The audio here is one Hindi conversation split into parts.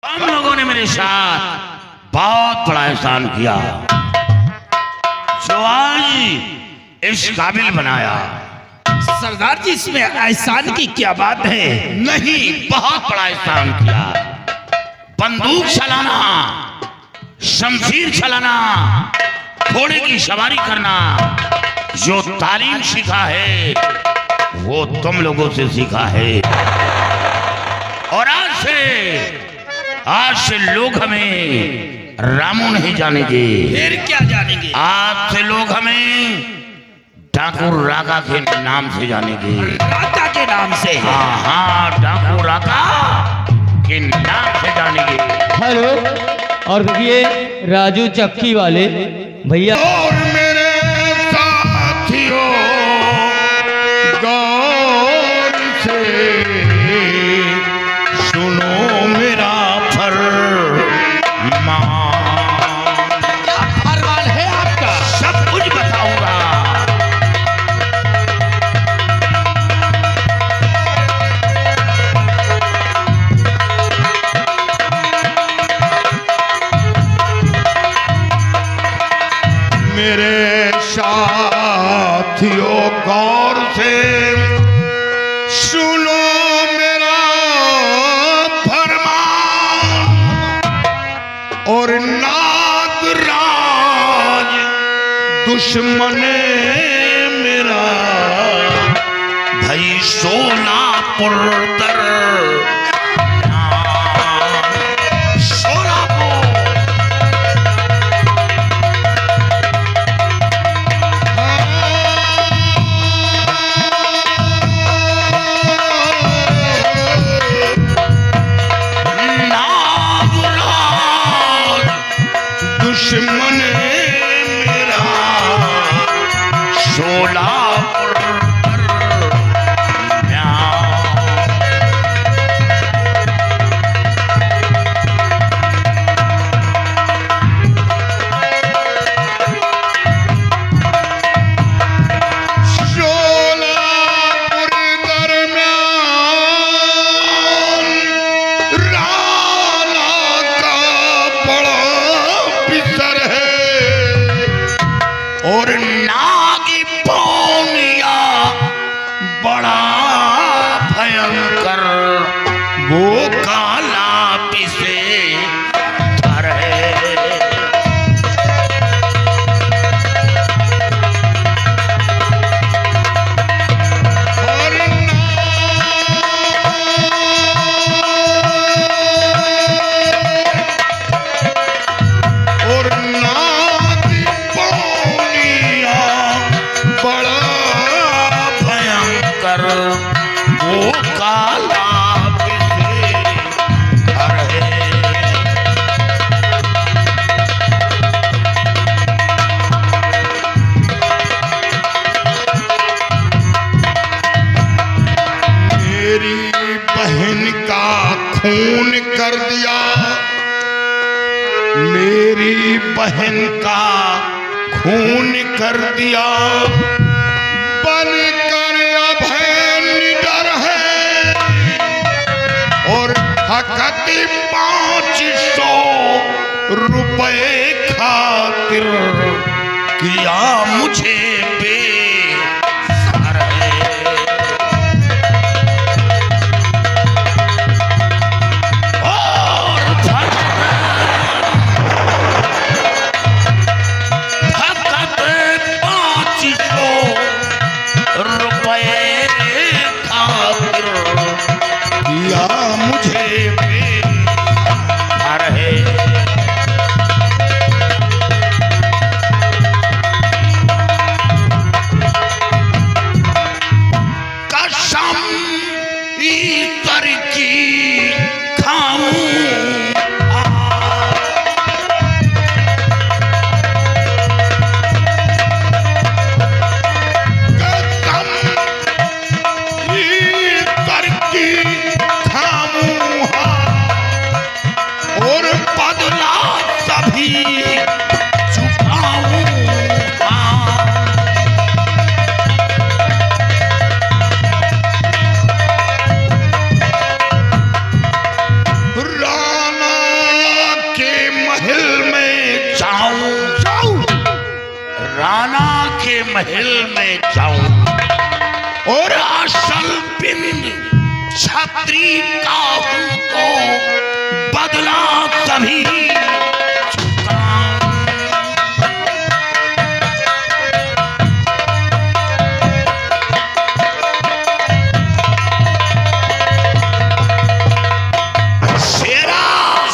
हम लोगों ने मेरे साथ बहुत बड़ा एहसान किया जो आज इस काबिल बनाया। सरदार जी, इसमें एहसान की क्या बात है? नहीं, बहुत बड़ा एहसान किया। बंदूक चलाना, शमशीर चलाना, घोड़े की सवारी करना, जो तालीम सीखा है वो तुम लोगों से सीखा है। और आज से लोग हमें रामू नहीं जानेंगे। फिर क्या जानेंगे? आज से लोग हमें डाकू राका के नाम से जानेंगे। राका के नाम से? हाँ हाँ, डाकू राका के नाम से जानेंगे। हेलो, और ये राजू चक्की वाले भैया। और मेरे साथियों गौर से सुनो मेरा फरमान। क्या फरमान है आपका? सब कुछ बताऊंगा। मेरे साथियों गौर से सुनो मेरा फरमान। और नागराज दुश्मन मेरा भाई सोलापुर दर सोलापुर। दुश्मन मेरा सोलापुर और नागी पौनिया बड़ा भयंकर वो काला पिसे धर है। और नागी पौनिया बड़ा भयंकर वो काला पिसे धर है। मेरी बहन का खून कर दिया, मेरी बहन का खून कर दिया। बनकर अभय निडर है और हकत 500 रुपए खातिर किया मुझे बेसहारा है। और हकत 500 रुपए खातिर किया मुझे बेसहारा है। राणा के महल में जाऊं और असल बिंद छत्री का हूं तो बदला तभी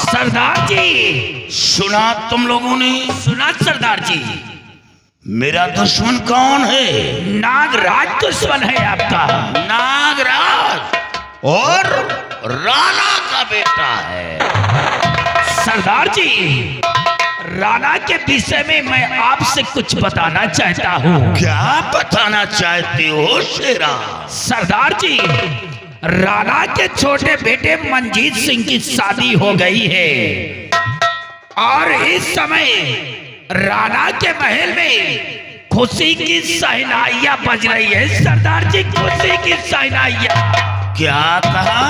सरदार जी, सुना तुम लोगों ने? सुना सरदार जी। मेरा दुश्मन कौन है? नागराज दुश्मन है आपका। नागराज और राणा का बेटा है। सरदार जी, राणा के विषय में मैं आपसे कुछ बताना चाहता हूँ। क्या बताना चाहते हो शेरा? सरदार जी, राणा के छोटे बेटे मंजीत सिंह की शादी हो गई है और इस समय राणा के महल में खुशी की शहनाइयां बज रही है। सरदार जी, खुशी की शहनाइयां। क्या कहा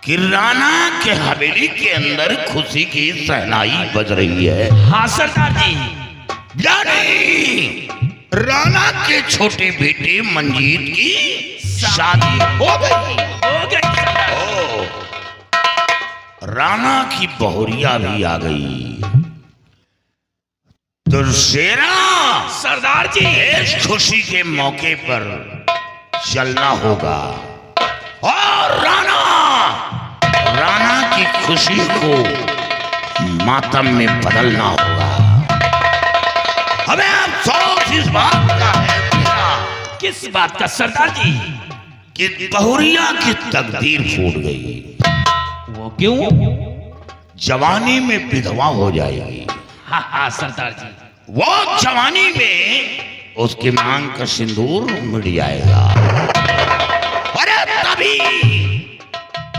कि राणा के हवेली के अंदर खुशी की शहनाई बज रही है? हाँ सरदार जी। यानी राणा के छोटे बेटे मंजीत की शादी हो गई। ओ, राणा की बहुरिया भी आ गई। तो शेरा, सरदार जी, इस खुशी के मौके पर चलना होगा और राणा की खुशी को मातम में बदलना होगा। हमें अफसोस इस बात का है। किस बात का सरदार जी? कि बहुरिया की तकदीर फूट गई। वो क्यों? जवानी में विधवा हो जाएगी। हाँ हाँ सरदार जी। वो जवानी में उसके मांग का सिंदूर मिट जाएगा। अरे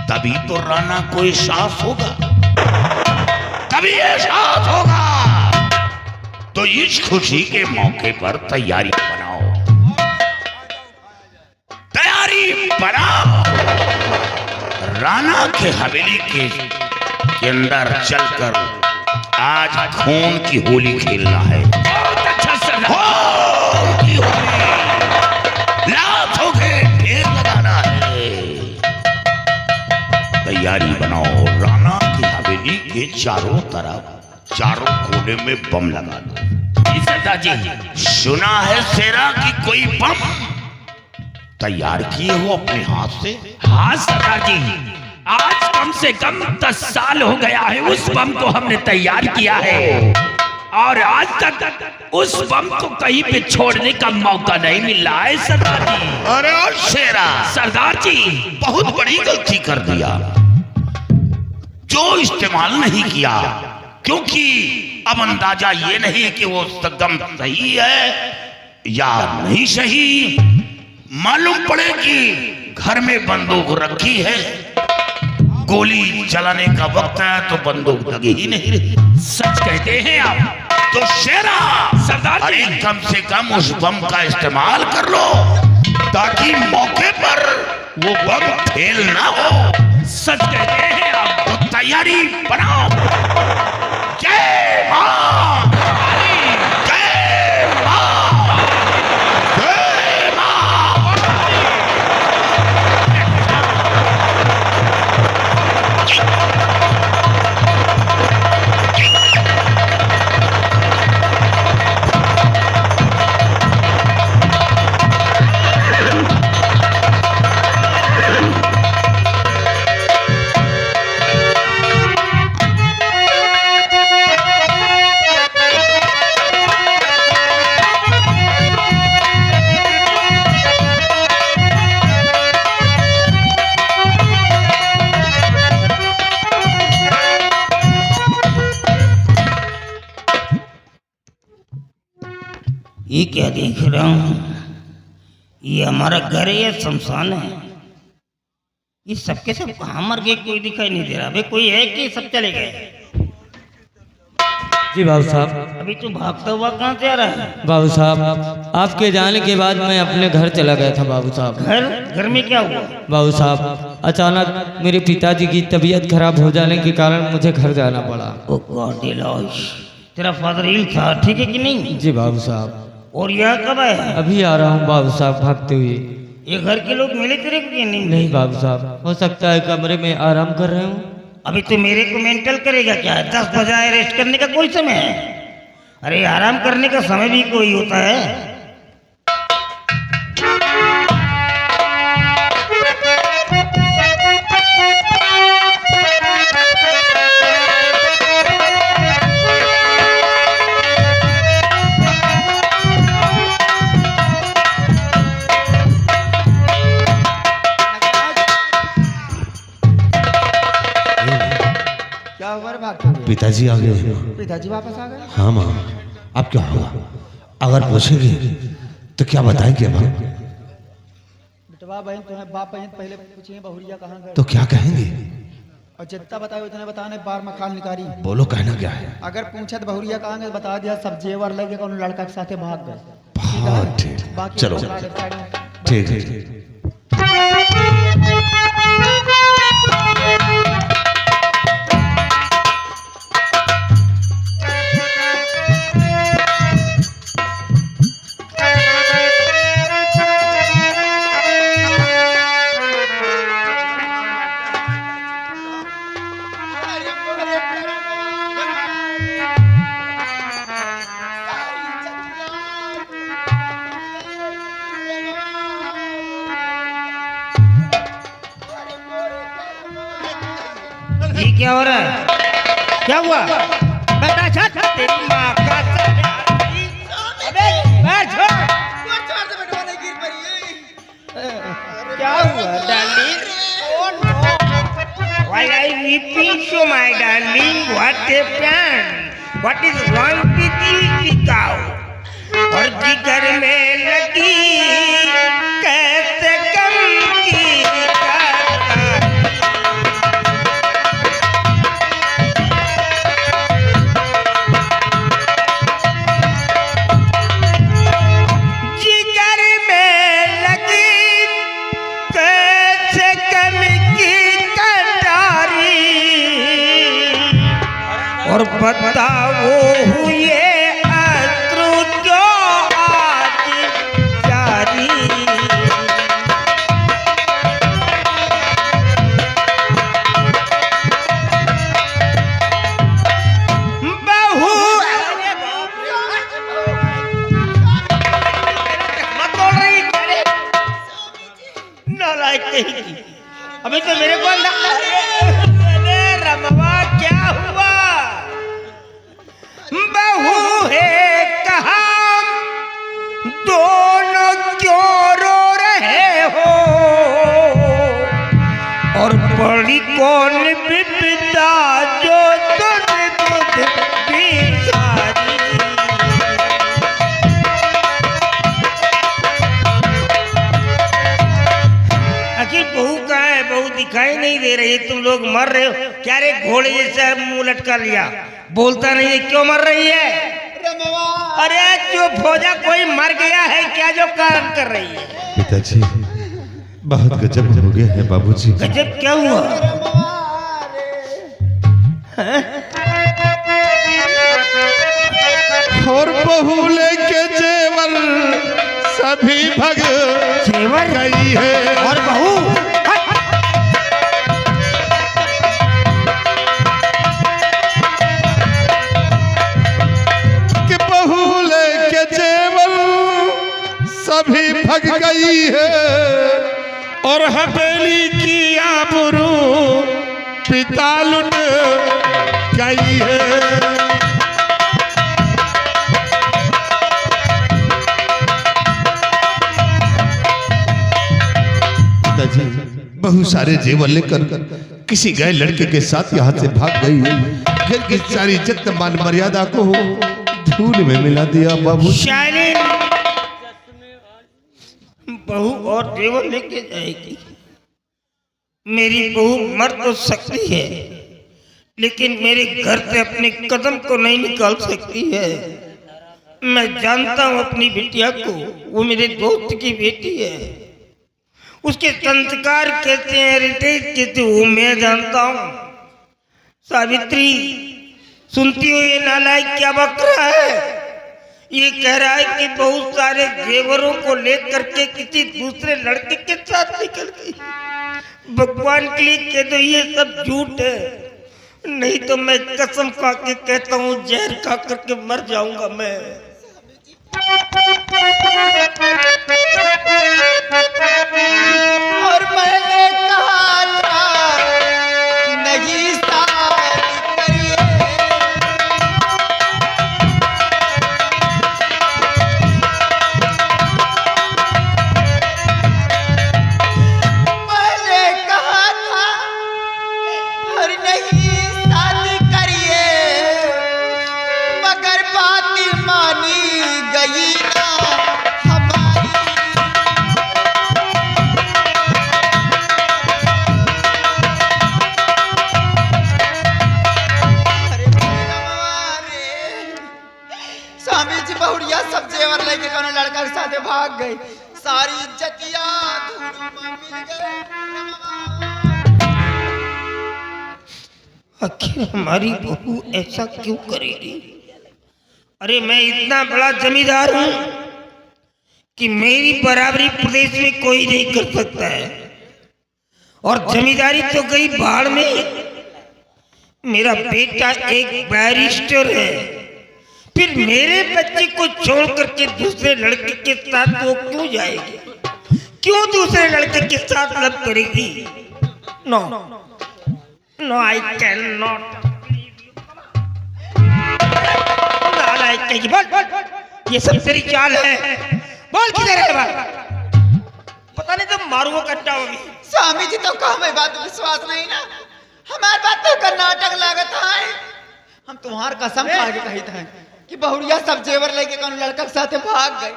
तभी तो राणा को एहसास होगा, तभी एहसास होगा। तो इस खुशी के मौके पर तैयारी बनाओ, राणा के हवेली के अंदर चलकर आज खून की होली खेलना है। बहुत अच्छा सरदार। खून की होली, लातों के ढेर लगाना है। तैयारी बनाओ, राणा की हवेली के चारों तरफ चारों कोने में बम लगा दो। सरदार जी, सुना है शेरा कि कोई बम तैयार किए हो अपने हाथ से? हाँ सरदार जी, आज कम से कम 10 साल हो गया है उस बम को हमने तैयार किया है और आज तक उस बम को कहीं पे छोड़ने का मौका नहीं मिल रहा है सरदार जी। अरे शेरा, सरदार जी, बहुत बड़ी गलती कर दिया जो इस्तेमाल नहीं किया, क्योंकि अब अंदाजा ये नहीं कि वो कदम सही है या नहीं सही। मालूम पड़े कि घर में बंदूक रखी है, गोली चलाने का वक्त है तो बंदूक लगी ही नहीं रही। सच कहते हैं आप। तो शेरा, सरदार जी, अरे कम से कम उस बम का इस्तेमाल कर लो ताकि मौके पर वो बम फेल ना हो। सच कहते हैं आप। तो तैयारी बनाओ। जय मां, जय मां, जय मां। ये क्या देख रहा हूँ? ये हमारा घर है या शमशान है? ये सबके सब कहाँ मर गए, कोई दिखाई नहीं दे रहा। अबे कोई है कि सब चले गए? जी बाबू साहब। अभी तू भागता हुआ कहाँ से आ रहा है? बाबू साहब, आपके जाने के बाद मैं अपने घर चला गया था बाबू साहब। घर में क्या हुआ? बाबू साहब, अचानक मेरे पिताजी की तबीयत खराब हो जाने के कारण मुझे घर जाना पड़ा। ओ गॉड, तेरा फादर इल था, ठीक है कि नहीं? जी बाबू साहब। और यह कब आया? अभी आ रहा हूँ बाबू साहब भागते हुए। ये घर के लोग मिले तेरे को कि नहीं? नहीं बाबू साहब, हो सकता है कमरे में आराम कर रहे हूँ। अभी तो मेरे को मेंटल करेगा क्या? 10 बजे रेस्ट करने का कोई समय है? अरे आराम करने का समय भी कोई होता है। क्या हुआ रे भागते हुए? पिताजी आ गए। पिताजी वापस आ गए? हाँ माँ, अब क्या होगा? अगर पूछेंगे तो क्या बताएंगे माँ? बेटवा बहन तुम्हें बाप बहन पहले पूछेंगे बहुरिया कहाँ गए? तो क्या कहेंगे? और जितना बताए उतने बताने, बार मखान निकारी। बोलो, कहना क्या है? अगर पूछे तो बहुरिया कहाँ गए बता दिया, सब जेवर लगे कौन लड़का के साथे भाग गए। बहुत ठीक, बाकी चलो बता दे, साइड में। ठीक है। ये क्या हो रहा है? क्या हुआ? बेटा छत तेरी माँ का अबे बैठ छोड़। क्या हुआ darling? Why are you weeping so, my darling? What happened? What is wrong with you, cow? और जिगर में लगी कैसे कम की कतार। जिगर में लगी कैसे कम की कटारी और बता वो हुए अश्रु जो आज जारी। बहू नालायक कहीं की। अभी तो मेरे को अरे रमवा क्या हुआ? बहू है कहा दोनों क्यों रो रहे हो? और बड़ी कौन विपदा जो तुझ बुध बिसारी। आखिर बहू कहाँ है? बहू दिखाई नहीं दे रही। तुम लोग मर रहे हो क्या रे? घोड़े जैसा मुंह लटका लिया, बोलता नहीं है। क्यों मर रही है? अरे चुप हो जा, कोई मर गया है क्या जो कारण कर रही है? पिताजी, बहुत गजब हो गया है बाबूजी। गजब क्या हुआ? और बहू लेके जेवर सभी भग जेवर गई है। और बहू कि बहू लेके जेवर सभी भग गई है और हवेली की आबरू पिता लुट गई है। पिताजी बहुत सारे जेवर लेकर किसी गए लड़के के साथ यहाँ से भाग गई है। घर की सारी इज्जत मान मर्यादा को धूल में मिला दिया बाबू। शायरी बहू और जेवर लेके जाएगी। मेरी बहू मर तो सकती है लेकिन मेरे घर से अपने कदम को नहीं निकाल सकती है। मैं जानता हूँ अपनी बिटिया को, वो मेरे दोस्त की बेटी है। उसके संस्कार कैसे हैं, हेरिटेज कैसे, वो मैं जानता हूँ। सावित्री सुनती हो ये नालायक क्या बक रहा है? ये कह रहा है कि बहुत सारे जेवरों को लेकर के किसी दूसरे लड़के के साथ निकल गई। भगवान के लिए कह दो ये सब झूठ है, नहीं तो मैं कसम खा के कहता हूँ जहर खा करके मर जाऊंगा मैं। और मैंने कहा था नहीं शादी करिए, मैंने कहा था और नहीं शादी करिए, मगर बात मानी गई ना हमारी। अरे भगवान, स्वामी जी बहुड़िया सब जेवर लेके कोनो लड़का के साथ भाग गई, सारी इज्जतिया धूल में मिल गई। आखिर हमारी बहू ऐसा क्यों करेगी? अरे मैं इतना बड़ा जमींदार हूं कि मेरी बराबरी प्रदेश में कोई नहीं कर सकता है, और जमींदारी तो गई भाड़ में। मेरा बेटा एक बैरिस्टर है, फिर मेरे बच्चे को छोड़ करके दूसरे लड़के के साथ वो क्यों जाएगी? क्यों दूसरे लड़के के साथ लव करेगी? No no, I can not. बोल, ये सब तेरी चाल है, बोल किधर है बात? पता नहीं तो मारूंगा कट्टा होगी। स्वामी जी तो कहा मैं बात विश्वास नहीं ना, हमारे बात तो कर्नाटक लागत है। हम तुम्हार कसम खा के कही था कि बहुड़िया सब जेवर लेके कौन लड़का के साथ भाग गए।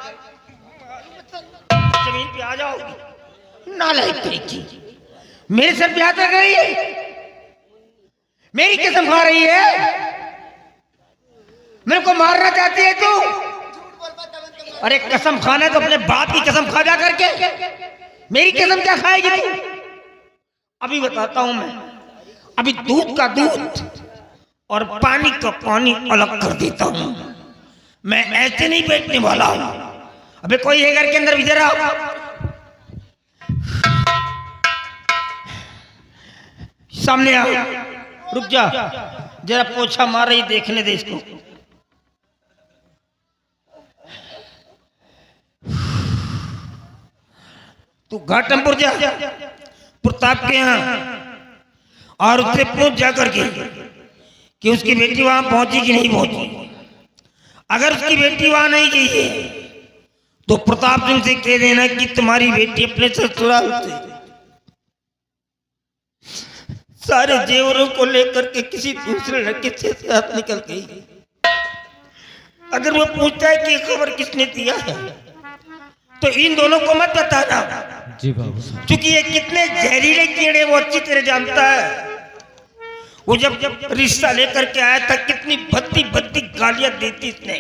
जमीन पे आ जाओगी नालायक तरीकी, मेरे सर पे हाथ रख रही है, मेरी कसम खा रही है, मेरे को मारना चाहती है तू? अरे कसम खाना तो अपने बाप की कसम खा जा करके, मेरी कसम क्या खाएगी तू? अभी बताता हूं मैं, अभी दूध का दूध और पानी का पानी अलग कर देता हूं। मैं ऐसे नहीं बैठने वाला हूं। अबे कोई है घर के अंदर, इधर आओ। सामने आओ, रुक जा, जरा पोछा मार रही, देखने दे इसको। तू घाटमपुर जा, प्रताप के यहाँ, और उससे पूछ जा करके कि उसकी बेटी वहां पहुंची कि नहीं पहुंची। अगर उसकी बेटी वहां नहीं गई है तो प्रताप सिंह से कह देना कि तुम्हारी बेटी अपने ससुराल से सारे जेवरों को लेकर के किसी दूसरे लड़के से साथ निकल गई। अगर वो पूछता है कि ये खबर किसने दिया है तो इन दोनों को मत बताना, जी बाबू साहब। क्योंकि ये कितने जहरीले कीड़े वो अच्छी तरह जानता है। वो जब रिश्ता लेकर के आया था कितनी भद्दी भद्दी गालियां देती इसने।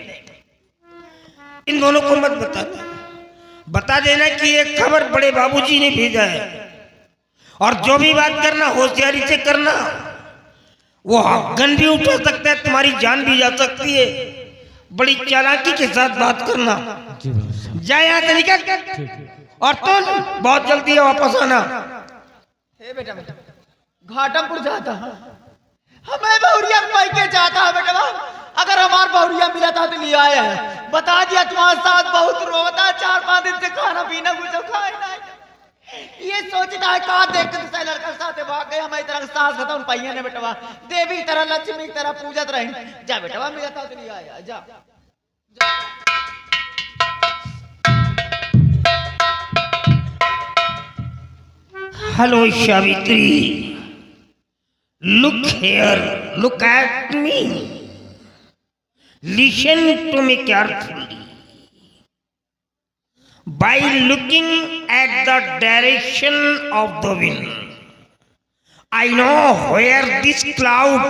इन दोनों को मत बताना, बता देना कि ये खबर बड़े बाबूजी ने भेजा है, और जो भी बात करना होशियारी से करना। वो गन भी उठा सकता है, तुम्हारी जान भी जा सकती है। बड़ी चालाकी के साथ बात करना। जी बाबू साहब। जा यहाँ से निकल, और तुम बहुत जल्दी है वापस आना। हे बेटा, घाटमपुर जाता हमें बहुरिया पाई के जाता है बेटा। अगर हमार बहुरिया मिला था तो लिया आया है, बता दिया तुम्हारे साथ बहुत रोता, 4-5 दिन से खाना पीना कुछ खाए नहीं। ये सोचता है कहा देख के दूसरे लड़का के साथ भाग गए, हमारी तरह सास खत्म पाइया ने बेटवा, देवी की तरह लक्ष्मी की तरह पूजत रही। जा बेटवा, मिला था तो लिया आया, जा। Hello Savitri, look here, look at me, listen to me carefully. By looking at the direction of the wind, I know where this cloud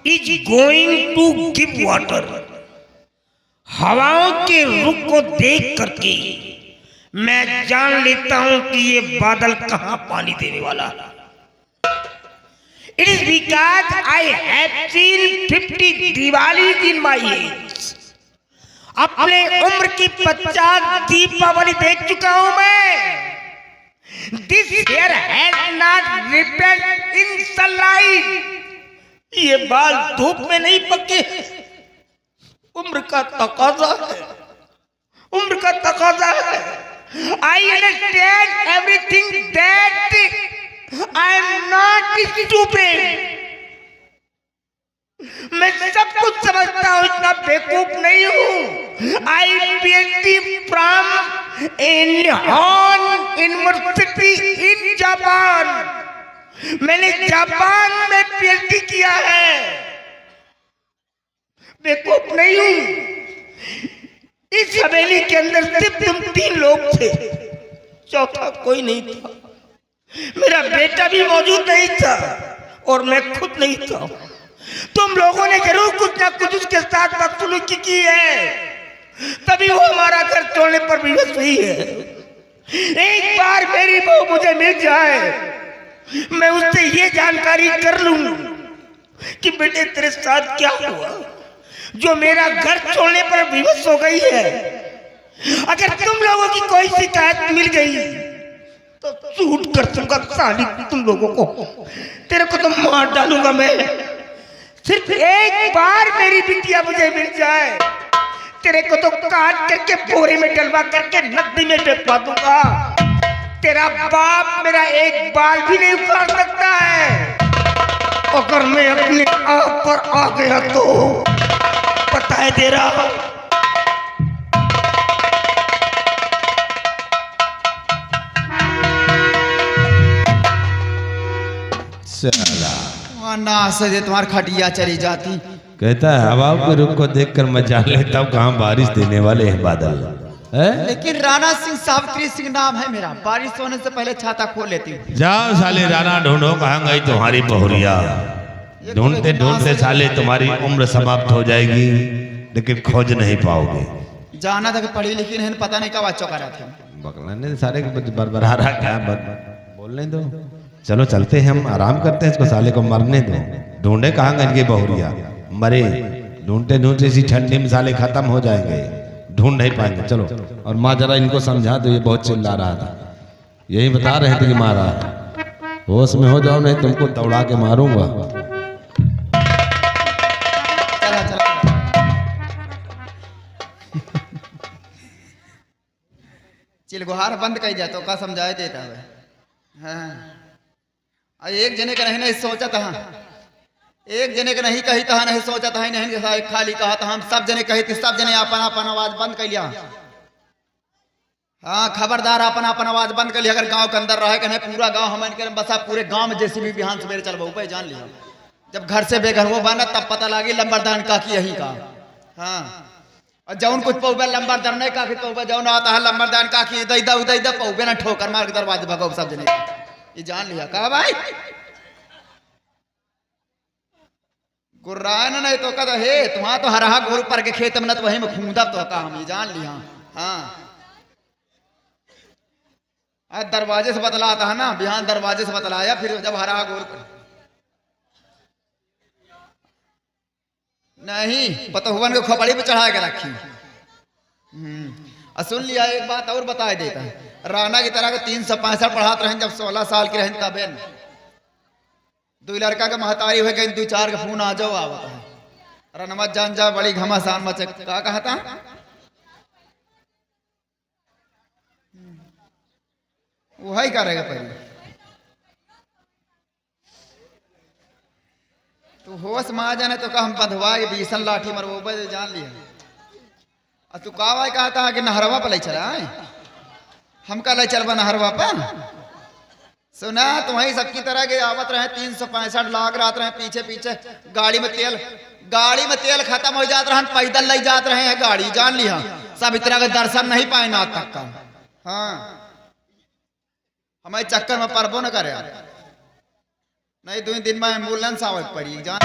is going to give water. हवाओं के रुख को देख करके मैं जान लेता हूं कि ये बादल कहां पानी देने वाला है। It is because I have seen 50 Diwalis in my age. अपने उम्र की 50 दीपावली देख चुका हूं मैं। This hair has not ripened in sunlight. ये बाल धूप में नहीं पके। उम्र का तकाजा है, उम्र का तकाजा है। I understand everything that I am not stupid. मैं सब कुछ समझता हूँ, इतना बेवकूफ नहीं हूँ। I PhD from Incheon University in Japan. मैंने जापान में PhD किया है। बेवकूफ नहीं हूँ। इस हवेली के अंदर सिर्फ तुम 3 लोग थे, चौथा कोई नहीं था। मेरा बेटा भी मौजूद नहीं था और मैं खुद नहीं था। तुम लोगों ने जरूर कुछ ना कुछ उसके साथ बदसलूकी की है, तभी वो हमारा घर छोड़ने पर विवश हुई है। एक बार मेरी बहू मुझे मिल जाए, मैं उससे ये जानकारी कर लूं कि बेटे तेरे साथ क्या हुआ जो मेरा घर छोड़ने पर विवश हो गई है। अगर तुम लोगों की कोई शिकायत मिल गई तो शूट कर दूंगा साली तुम लोगों को, तेरे को तो मार डालूंगा मैं। सिर्फ एक बार मेरी बिटिया मुझे मिल जाए, तेरे को तो काट करके बोरे में डलवा करके नदी में डलवा दूंगा। तेरा बाप मेरा एक बाल भी नहीं उखाड़ सकता है। अगर मैं अपने आप पर आ गया तो पता है तेरा। चला ना सजे तुम्हारी खटिया चली जाती। कहता है हवा के रुख को देखकर मैं जान लेता हूँ कहाँ बारिश देने वाले हैं बादल है? लेकिन राणा सिंह सावित्री सिंह नाम है मेरा। बारिश होने से पहले छाता खोल लेती हूँ। जाओ साले राणा ढूंढो कहाँ गई तुम्हारी बहुरिया। ढूंढते ढूंढते साले तुम्हारी उम्र समाप्त हो जाएगी लेकिन खोज नहीं पाओगे। जाना था कि पढ़ी लिखी नहीं, पता नहीं कब चौका रहा था। बकलाने सारे बरबरा रहा क्या बोलने दो। चलो चलते हैं, हम आराम करते हैं, इसको साले को मरने दो। ढूंढे कहाँ गए इनकी बहुरिया, मरे ढूंढते ढूंढते इसी ठंडी में साले खत्म हो जाएंगे, ढूंढ नहीं पाएंगे। चलो और माँ जरा इनको समझा दो, ये बहुत चिल्ला रहा था, यही बता रहे थे कि मारा। होश में हो जाओ नहीं तुमको दौड़ा के मारूंगा। चला चला चिलगुहार बंद कर जाए तो का समझाए देता है। हाँ एक जने का नहीं सोचा था, एक जने का नहीं कही था, नहीं सोचा था, नहीं खाली कहा था। हम सब जने कही थी, सब जने अपन अपन आवाज बंद कर लिया। हाँ खबरदार अपन अपन आवाज बंद कर लिया। अगर गांव के अंदर रहे नहीं, पूरा गांव हम बसा, पूरे गांव में जैसे भी बिहान सवेरे चल बहु जान लिया। जब घर से बेघर वो बना तब पता लगी लंबरदान का की यही का। हाँ और जौन कुछ पौबे लंबरदार नहीं का पौबे जौन आता है लंबरदान का की इधर उधर पौबे ना ठोकर मार के दरवाजे भगो सब जने ये जान लिया। कहा भाई गुर्रान नहीं तो कहता हे तुम्हारा तो हरहा गोर पर के खेत में न तो वही में खूंदा तो का हम ये जान लिया। हाँ दरवाजे से बतलाता है ना, बिहान दरवाजे से बतलाया, फिर जब हरहा गोर पर नहीं पता हुआ को खोपड़ी पे चढ़ा के रखी। सुन लिया एक बात और बता देता है, राणा की तरह के 365 पढ़ाते रहे जब 16 साल की रहे तब दो लड़का के महतारी हो गई, 2-4 के फोन आ जाओ आवता है। अरे नमज जान जा बड़ी घमासान मचे का कहा था। वही करेगा पहले तू होश में आ जाने तो का हम बंधवा बीसन लाठी मरबो जान लिया। और तू का कहता है कि नहरवा पर ले चला है, हम का ले चलबा नहरवा पर। सुना तुम्हारी सबकी तरह के आवत रहे 365 लाख रात रहे पीछे पीछे गाड़ी में तेल खत्म हो जाते रहे, पैदल ले जाते रहे हैं गाड़ी जान लिया। सब इतना का दर्शन नहीं पाए ना तक का। हाँ हमारे चक्कर में परबो न करे नहीं, 2 दिन में एम्बुलेंस आवत पड़ी जान।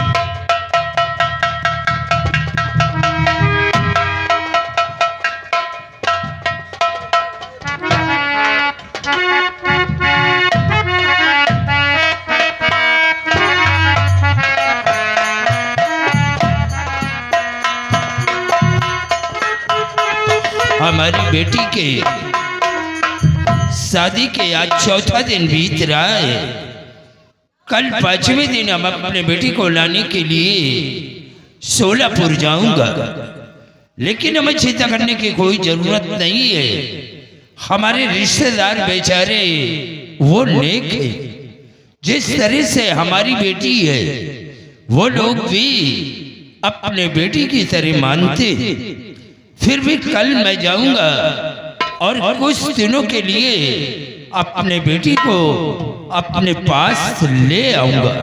हमारी बेटी के शादी के आज चौथा दिन बीत रहा है। कल 5वें दिन हम अपने बेटी को लाने के लिए सोलापुर जाऊंगा, लेकिन हमें चिंता करने की कोई जरूरत नहीं है। हमारे रिश्तेदार बेचारे वो नेक है, जिस तरह से हमारी बेटी है वो लोग भी अपने बेटी की तरह मानते हैं। फिर भी कल मैं जाऊंगा और कुछ दिनों के लिए अपने बेटी को अपने पास ले आऊंगा।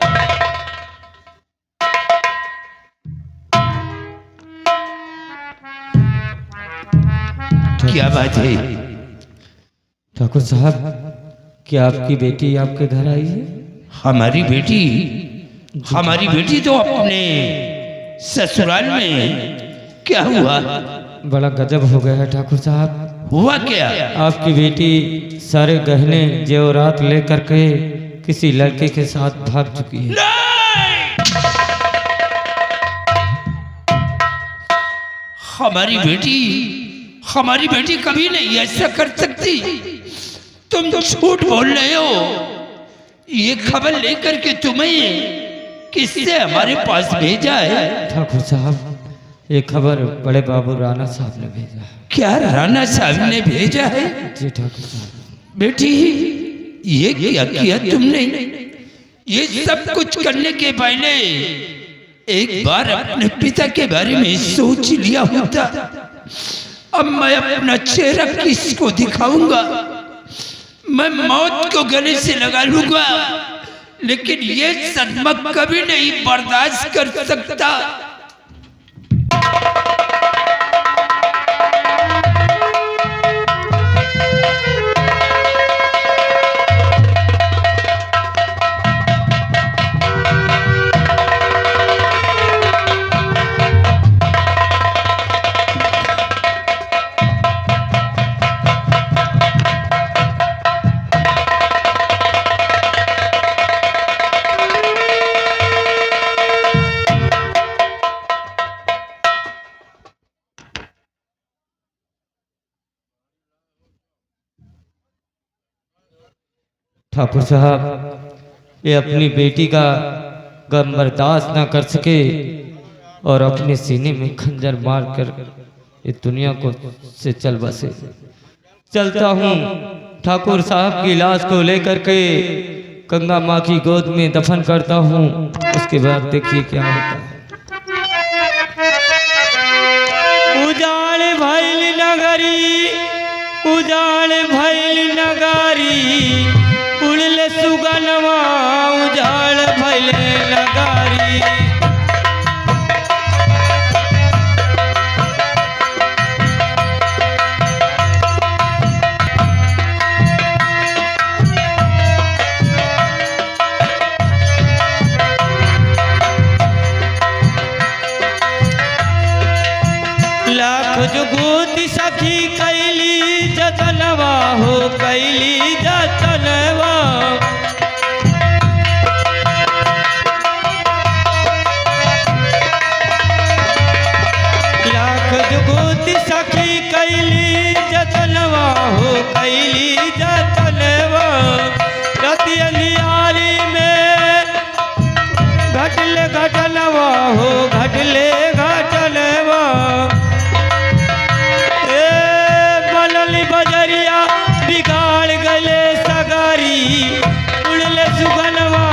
क्या बात है ठाकुर साहब, क्या आपकी बेटी आपके घर आई है? हमारी बेटी तो अपने ससुराल में। क्या हुआ? बड़ा गजब हो गया है ठाकुर साहब। हुआ क्या? आपकी बेटी सारे गहने जेवरात लेकर के किसी लड़के के साथ भाग चुकी है। हमारी बेटी कभी नहीं ऐसा कर सकती। तुम झूठ बोल रहे हो। ये खबर लेकर के तुम्हें किससे हमारे पास भेजा है? ठाकुर साहब, ये खबर बड़े बाबू राणा साहब ने भेजा है। क्या राणा साहब ने भेजा है? जी ठाकुर साहब। बेटी, ये क्या किया तुमने? ये सब कुछ करने के पहले एक बार अपने पिता के बारे में सोच लिया होता। अब मैं अपना चेहरा किसको दिखाऊंगा? मैं मौत को गले से लगा लूंगा, लेकिन ये सदमा कभी नहीं बर्दाश्त कर सकता। ठाकुर साहब, ये अपनी बेटी का गम बर्दाश्त ना कर सके और अपने सीने में खंजर मार कर ये दुनिया को से चल बसे। चलता हूँ, ठाकुर साहब की लाश को लेकर के गंगा माँ की गोद में दफन करता हूँ। उसके बाद देखिए क्या होता है। उजाड़ भइल नगरी, उजाड़ भइल नगारी, उड़ले सुगनवा उजाड़ भइल नगारी। लाख जुगूती सखी कैली जतनवा हो, कैली जतनवा। लाख जुगूती सखी कैली जतनवा हो, कैली जतनवा। रति अंधियारी में घटले घटनवा हो, घटले घटनवा। बजरिया बिगाड़ गले सगारी, उड़ले सुगनवा